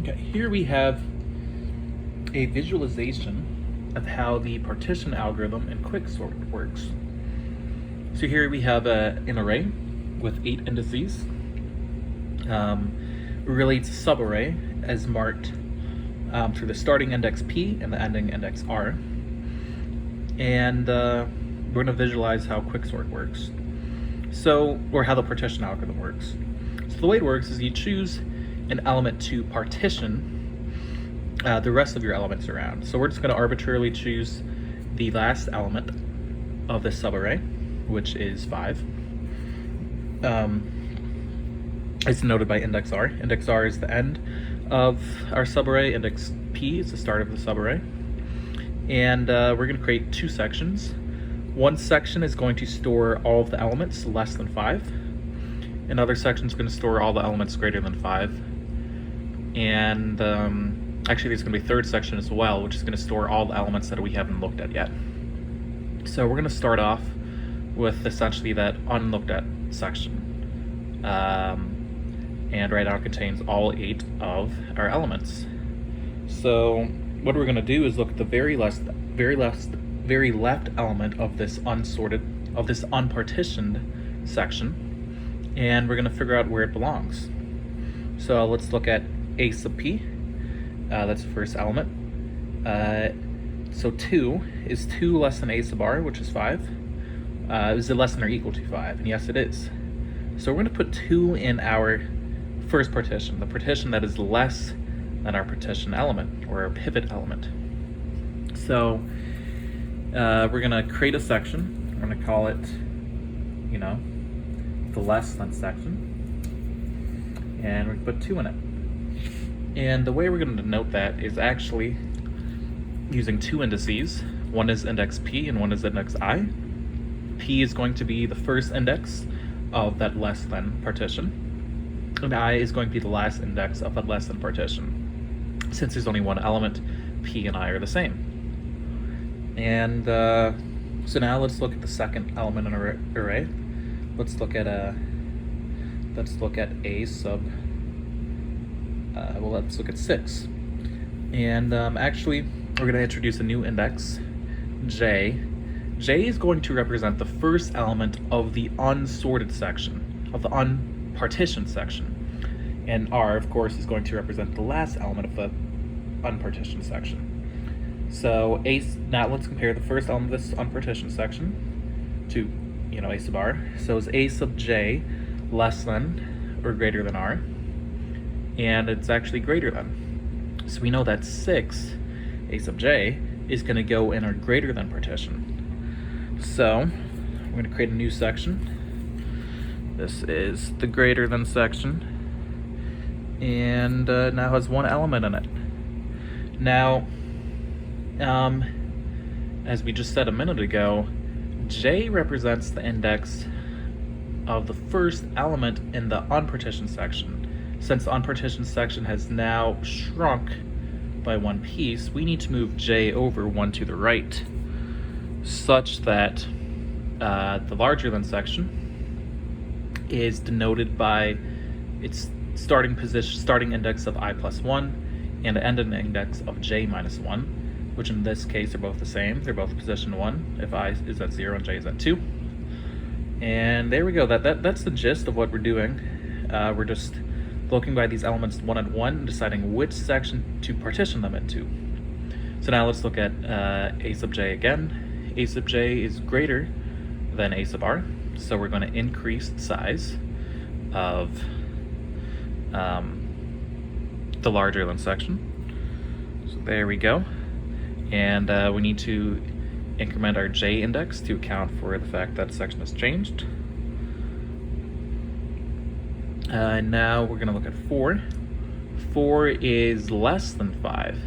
Okay, here we have a visualization of how the partition algorithm in Quicksort works. So here we have an array with 8 indices. Relates a subarray as marked through the starting index P and the ending index R. And we're going to visualize how Quicksort works. Or how the partition algorithm works. So the way it works is you choose an element to partition the rest of your elements around. So we're just going to arbitrarily choose the last element of this subarray, which is 5. It's denoted by index R. Index R is the end of our subarray. Index P is the start of the subarray. And we're going to create 2 sections. One section is going to store all of the elements less than 5. Another section is going to store all the elements greater than 5. And actually there's going to be a third section as well, which is going to store all the elements that we haven't looked at yet. So we're going to start off with essentially that unlooked at section. And right now it contains all 8 of our elements. So what we're going to do is look at the very left element of this unpartitioned section, and we're going to figure out where it belongs. So let's look at a sub p. That's the first element. So 2 is 2 less than a sub r, which is 5. Is it less than or equal to 5? And yes, it is. So we're going to put 2 in our first partition, the partition that is less than our partition element, or our pivot element. So we're going to create a section. We're going to call it, the less than section. And we're going to put 2 in it. And the way we're going to denote that is actually using 2 indices. One is index P and one is index I. P is going to be the first index of that less than partition. And I is going to be the last index of that less than partition. Since there's only one element, P and I are the same. And so now let's look at the second element in our array. Let's look at a sub. Let's look at 6. And actually, we're going to introduce a new index, J. J is going to represent the first element of the unsorted section, of the unpartitioned section. And R, of course, is going to represent the last element of the unpartitioned section. So now let's compare the first element of this unpartitioned section to, a sub R. So is a sub j less than or greater than R? And it's actually greater than. So we know that 6, a sub j, is going to go in our greater than partition. So I'm going to create a new section. This is the greater than section, and now has 1 element in it. Now, as we just said a minute ago, J represents the index of the first element in the unpartitioned section. Since the unpartitioned section has now shrunk by 1 piece, we need to move J over 1 to the right, such that the larger than section is denoted by its starting index of I plus 1 and the ending index of J minus 1, which in this case are both the same. They're both position 1 if I is at 0 and J is at 2. And there we go. That's the gist of what we're doing. We're just looking by these elements one at one and deciding which section to partition them into. So now let's look at a sub j again. A sub j is greater than a sub r, so we're going to increase the size of the larger than section. So there we go. And we need to increment our j index to account for the fact that section has changed. Now we're going to look at 4. 4 is less than 5.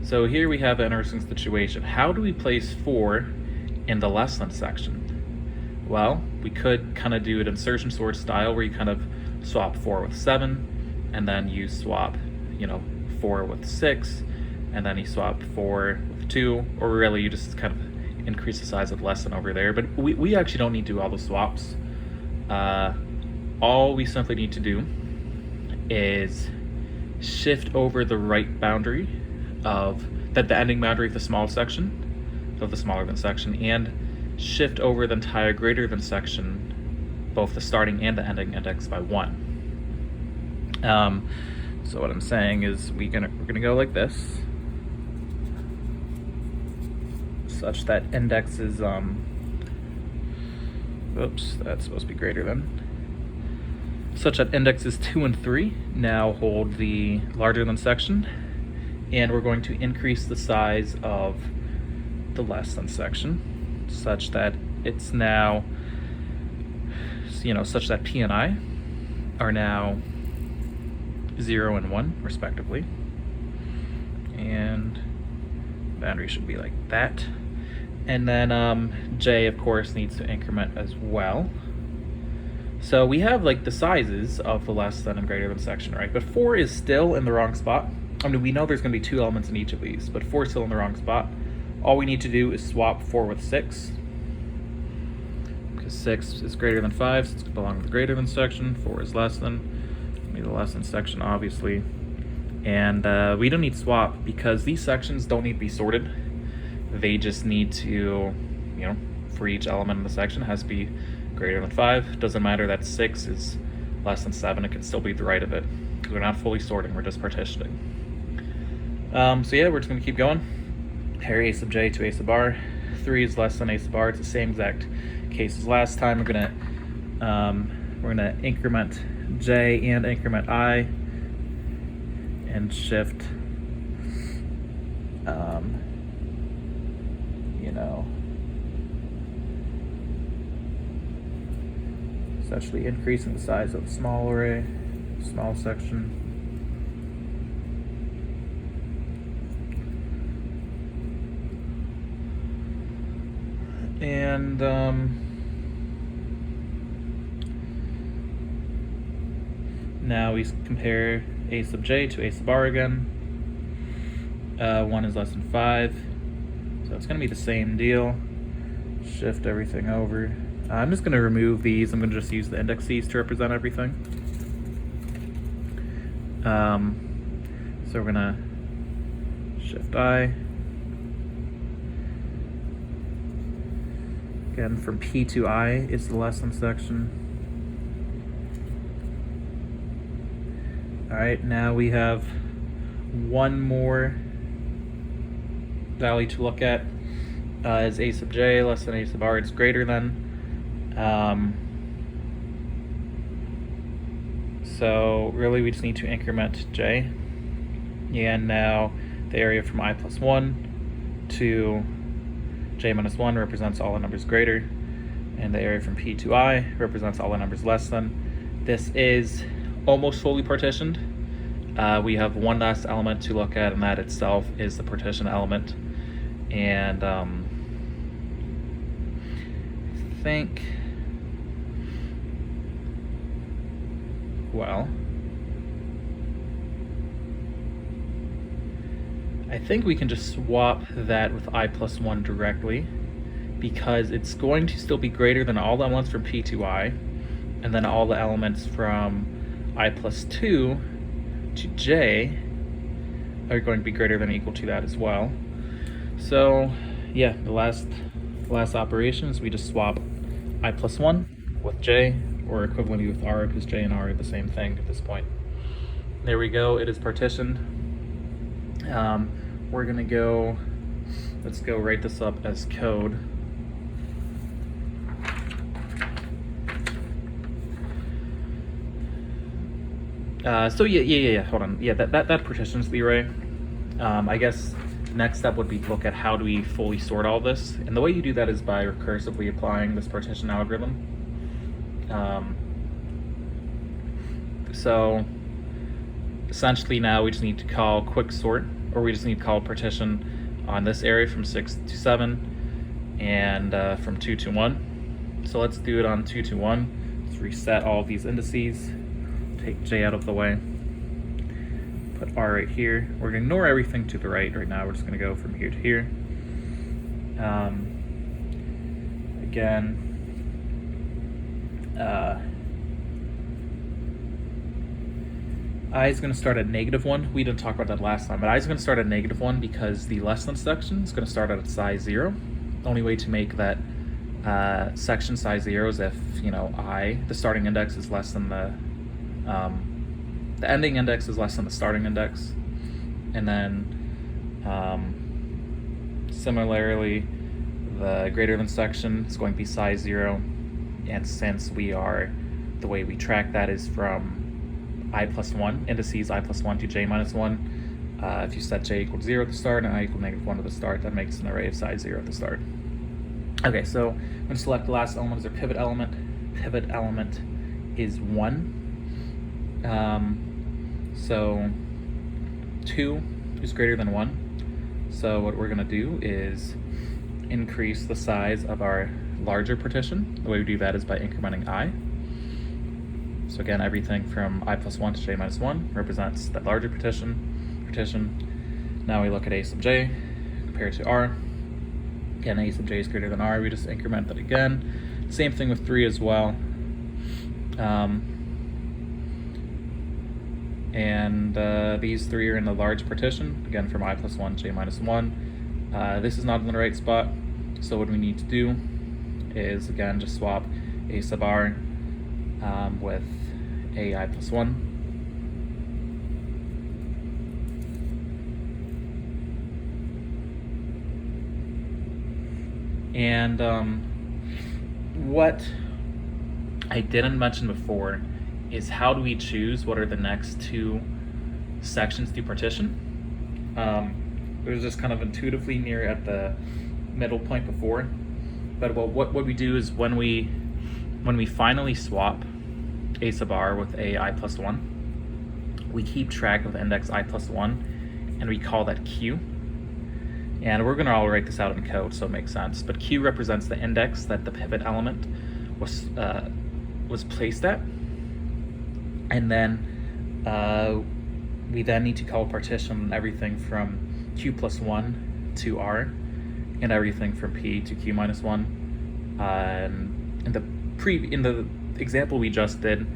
So here we have an interesting situation. How do we place 4 in the less than section? Well, we could kind of do an insertion sort style where you kind of swap 4 with 7, and then you swap, 4 with 6, and then you swap 4 with 2, or really you just kind of increase the size of less than over there. But we actually don't need to do all the swaps. All we simply need to do is shift over the right boundary of the ending boundary of the small section, of the smaller than section, and shift over the entire greater than section, both the starting and the ending index, by 1. So what I'm saying is we're gonna go like this, such that index is oops, that's supposed to be greater than. Such that index is 2 and 3 now hold the larger than section, and we're going to increase the size of the less than section, such that it's now, such that P and I are now 0 and 1 respectively, and boundary should be like that. And then J, of course, needs to increment as well. So we have like the sizes of the less than and greater than section, right? But 4 is still in the wrong spot. I mean, we know there's going to be 2 elements in each of these, but 4 is still in the wrong spot. All we need to do is swap 4 with 6, because 6 is greater than 5, so it's going to belong to the greater than section. 4 is less than, be the less than section, obviously. And we don't need swap because these sections don't need to be sorted. They just need to, for each element in the section, it has to be greater than 5. Doesn't matter that 6 is less than 7, it can still be the right of it. We're not fully sorting, we're just partitioning. So yeah, we're just gonna keep going. Pair a sub j to a sub r. 3 is less than a sub r. It's the same exact case as last time. We're gonna increment j and increment I, and shift essentially increasing the size of the small array, small section. And now we compare a sub j to a sub r again. 1 is less than 5, so it's going to be the same deal. Shift everything over. I'm just going to remove these. I'm going to just use the indexes to represent everything. So we're going to shift I. Again, from P to I is the less than section. All right, now we have one more value to look at. Is a sub j less than a sub r? It's greater than. So really we just need to increment j, and now the area from I plus 1 to j minus 1 represents all the numbers greater, and the area from P to I represents all the numbers less than. This is almost fully partitioned. We have one last element to look at, and that itself is the partition element. And I think we can just swap that with I plus 1 directly, because it's going to still be greater than all the elements from P to I, and then all the elements from I plus 2 to j are going to be greater than or equal to that as well. So yeah, the last operation is we just swap I plus 1 with j, or equivalently with r, because j and r are the same thing at this point. There we go, it is partitioned. We're gonna go, let's go write this up as code. So yeah, hold on. Yeah, that partitions the array. I guess next step would be to look at how do we fully sort all this. And the way you do that is by recursively applying this partition algorithm. So essentially now we just need to call Quicksort, or we just need to call partition on this area from 6 to 7 and from 2 to 1. So let's do it on 2 to 1. Let's reset all of these indices. Take j out of the way, put r right here. We're going to ignore everything to the right now. We're just going to go from here to here. Again, I is going to start at -1. We didn't talk about that last time, but I is going to start at -1 because the less than section is going to start at size 0. The only way to make that section size 0 is if, the starting index is less than the ending index is less than the starting index. And then similarly, the greater than section is going to be size 0. And since the way we track that is from I+1, indices I+1 to j minus 1. If you set j equals 0 at the start and I equal -1 at the start, that makes an array of size 0 at the start. Okay, so I'm going to select the last element as our pivot element. Pivot element is 1. So 2 is greater than 1. So what we're going to do is increase the size of our larger partition. The way we do that is by incrementing I. So again, everything from I+1 to j minus 1 represents that larger partition. Now we look at a sub j compared to r. Again, a sub j is greater than r. We just increment that again. Same thing with 3 as well. These 3 are in the large partition, again from I+1 to j minus 1. This is not in the right spot, so what we need to do is again just swap a sub r with a I+1. And what I didn't mention before is how do we choose what are the next 2 sections to partition. It was just kind of intuitively near at the middle point before, but what we do is when we finally swap a sub r with a I+1, we keep track of the index I+1 and we call that q. And we're going to all write this out in code so it makes sense, but q represents the index that the pivot element was placed at. And then we then need to call partition on everything from q+1 to r and everything from p to q minus 1. In the example we just did,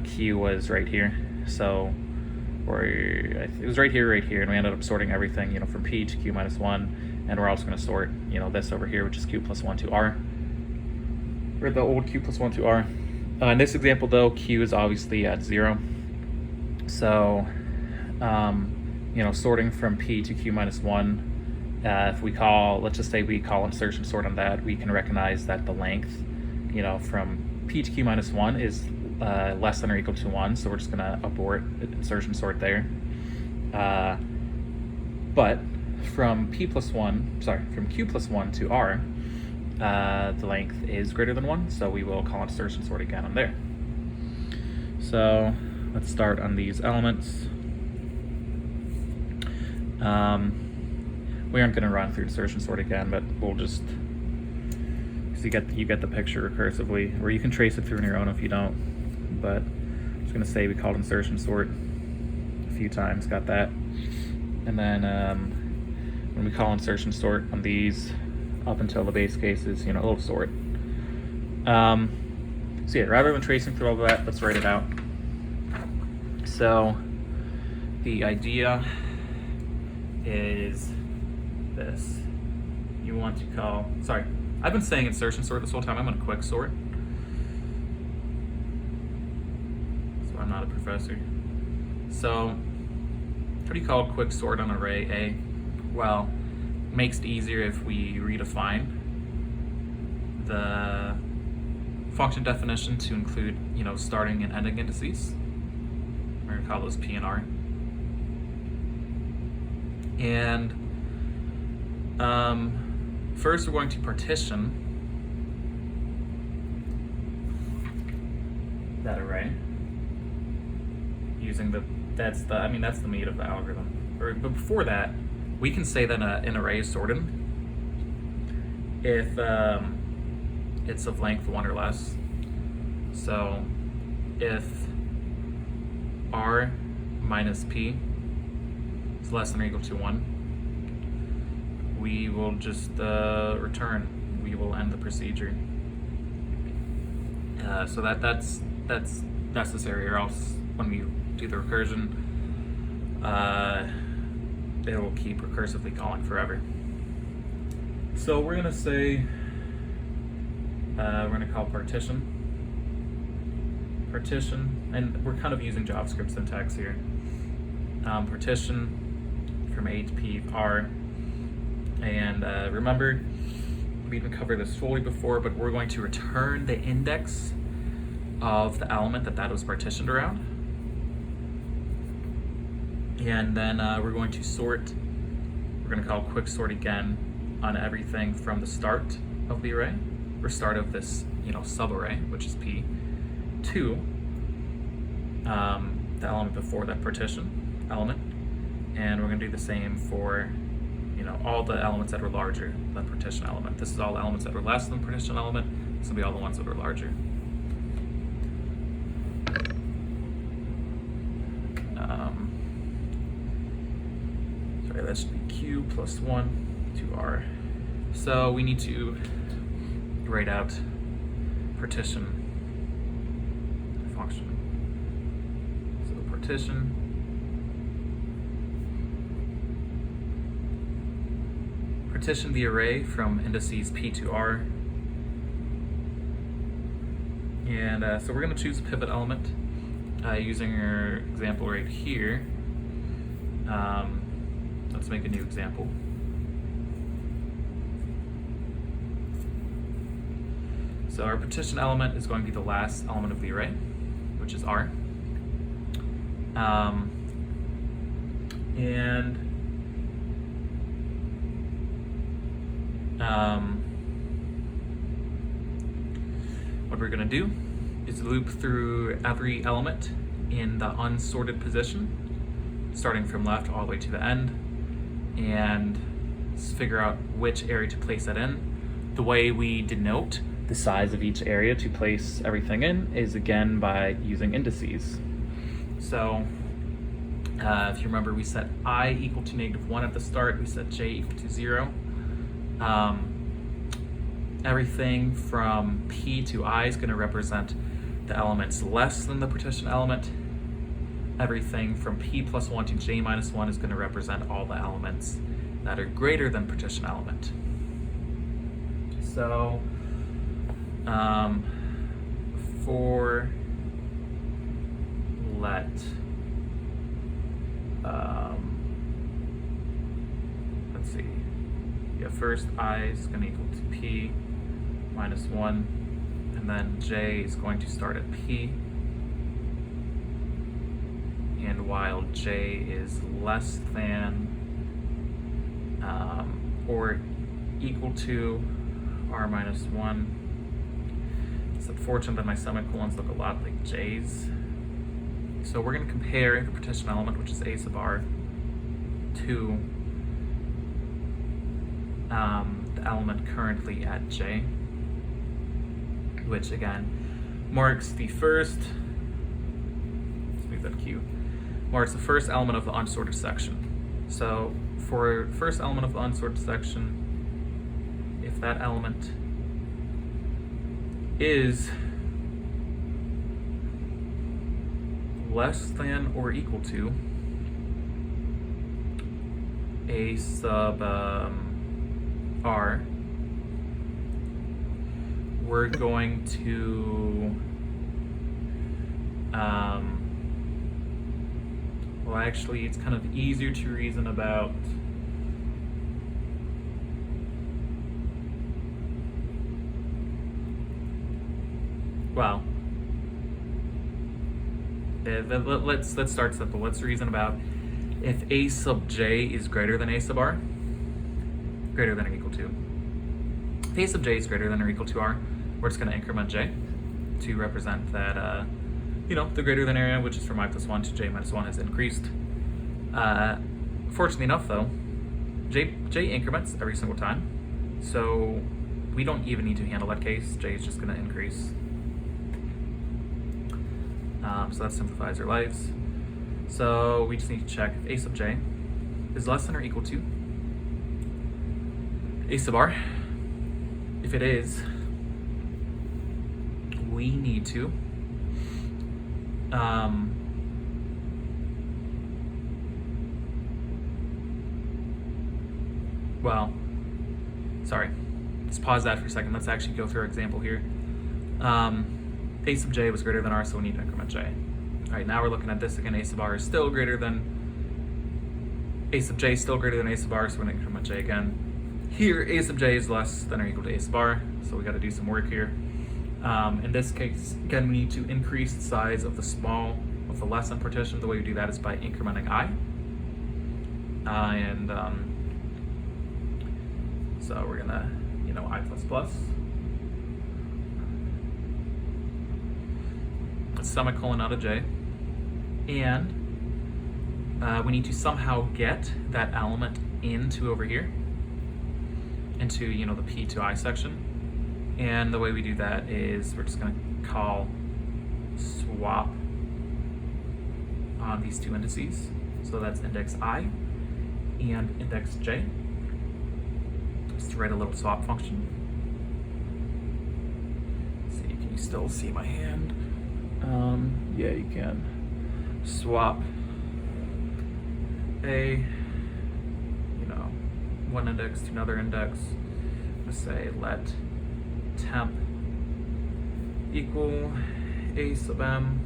q was right here, so it was right here, and we ended up sorting everything, from p to q minus 1, and we're also going to sort, this over here, which is q+1 to r, or the old q+1 to r. In this example, though, q is obviously at 0, so sorting from p to q minus 1. If we let's just say we call insertion sort on that, we can recognize that the length, from p to q minus 1 is less than or equal to 1, so we're just going to abort insertion sort there. But from from q+1 to r, the length is greater than 1, so we will call insertion sort again on there. So let's start on these elements. We aren't going to run through insertion sort again, but we'll just, so you get the picture recursively, or you can trace it through on your own if you don't. But I'm just going to say we called insertion sort a few times, got that. And then when we call insertion sort on these, up until the base case is, it'll sort. So yeah, rather than tracing through all of that, let's write it out. So the idea is this. You want to call, I've been saying insertion sort this whole time. I'm going to quicksort. So I'm not a professor. So how do you call quicksort on array A? Well, it makes it easier if we redefine the function definition to include, starting and ending indices. We're going to call those P and R. And first we're going to partition that array using that's the meat of the algorithm. But before that, we can say that an array is sorted if it's of length 1 or less. So if r minus p is less than or equal to 1, we will just return. We will end the procedure. So that's necessary, or else when we do the recursion, it will keep recursively calling forever. So we're gonna say, we're gonna call partition, and we're kind of using JavaScript syntax here. Partition from A to P R, and remember, we didn't cover this fully before, but we're going to return the index of the element that was partitioned around. And then we're going to sort, we're going to call Quicksort again on everything from the start of the array, or start of this, subarray, which is P, to the element before that partition element. And we're going to do the same for all the elements that were larger than partition element. This is all the elements that were less than partition element. This will be all the ones that were larger. Sorry, that should be Q plus 1 to R. So we need to write out partition function. So partition the array from indices P to R. And so we're going to choose a pivot element using our example right here. Let's make a new example. So our partition element is going to be the last element of the array, which is R. What we're going to do is loop through every element in the unsorted position, starting from left all the way to the end, and figure out which area to place that in. The way we denote the size of each area to place everything in is again by using indices. So if you remember, we set I equal to -1 at the start, we set j equal to 0. Everything from P to I is going to represent the elements less than the partition element. Everything from P plus 1 to j minus 1 is going to represent all the elements that are greater than partition element. So for let let's see, first I is going to equal to P minus 1, and then j is going to start at P, and while j is less than or equal to R minus 1, it's unfortunate that my semicolons look a lot like j's. So we're going to compare the partition element, which is A sub R, to the element currently at j, which again marks the first, let's move that Q, marks the first element of the unsorted section. So for first element of the unsorted section, if that element is less than or equal to A sub R, we're going to well, actually it's kind of easier to reason about well, let's start simple. Let's reason about if A sub j is greater than A sub R, greater than or equal to. If A sub j is greater than or equal to R, we're just going to increment j to represent that, the greater than area, which is from I plus 1 to j minus 1, has increased. Fortunately enough, though, j increments every single time, so we don't even need to handle that case. J is just going to increase. So that simplifies our lives. So we just need to check if A sub j is less than or equal to A sub R. If it is, we need to well, sorry, let's pause that for a second. Let's actually go through our example here. A sub j was greater than r, so we need to increment j. All right, now we're looking at this again. A sub r is still greater than, a sub j is still greater than a sub r, so we're going to increment j again. Here, a sub j is less than or equal to a sub r, so we got to do some work here. In this case, again, we need to increase the size of the less than partition. The way we do that is by incrementing I. So we're gonna, I plus plus. A semicolon out of j. And we need to somehow get that element into over here, into, the p to I section. And the way we do that is we're just gonna call swap on these two indices. So that's index I and index j. Just to write a little swap function. Let's see, can you still see my hand? Yeah, you can. Swap one index to another index. Let's say let temp equal a sub m,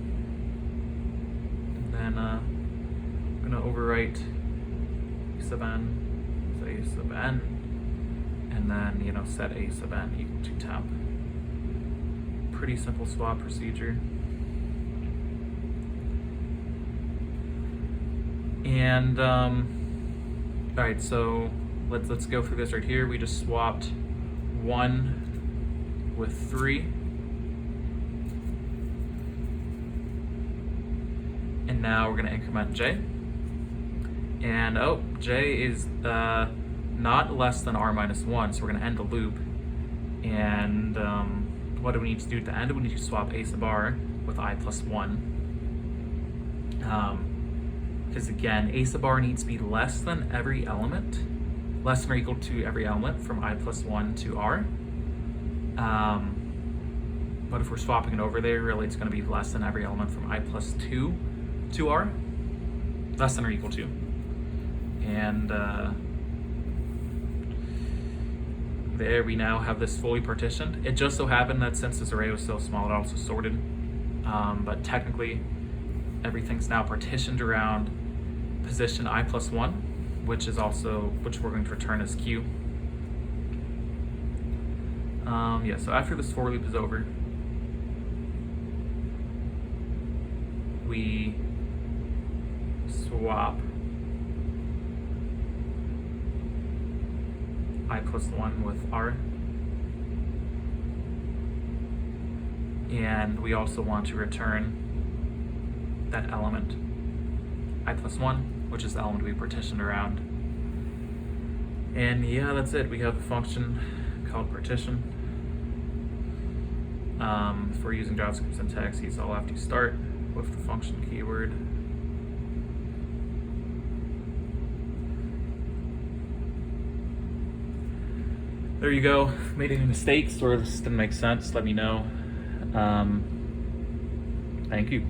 and then I'm gonna overwrite a sub n, so a sub n, and then set a sub n equal to temp. Pretty simple swap procedure. And all right, so let's go through this right here. We just swapped 1 with 3, and now we're going to increment j. And j is not less than r minus 1, so we're going to end the loop. And what do we need to do to end it? We need to swap a sub r with I plus 1. Because again, a sub r needs to be less than every element, less than or equal to every element from I plus 1 to r. But if we're swapping it over there, really it's going to be less than every element from I plus 2 to r, less than or equal to. And there we now have this fully partitioned. It just so happened that since this array was so small, it also sorted. But technically, everything's now partitioned around position I plus 1, which we're going to return as q. Yeah, so after this for loop is over, we swap I plus 1 with r. And we also want to return that element I plus 1, which is the element we partitioned around. And yeah, that's it. We have a function called partition. If we're using JavaScript syntax, I'll have to start with the function keyword. There you go. Made any mistakes or this didn't make sense, let me know. Thank you.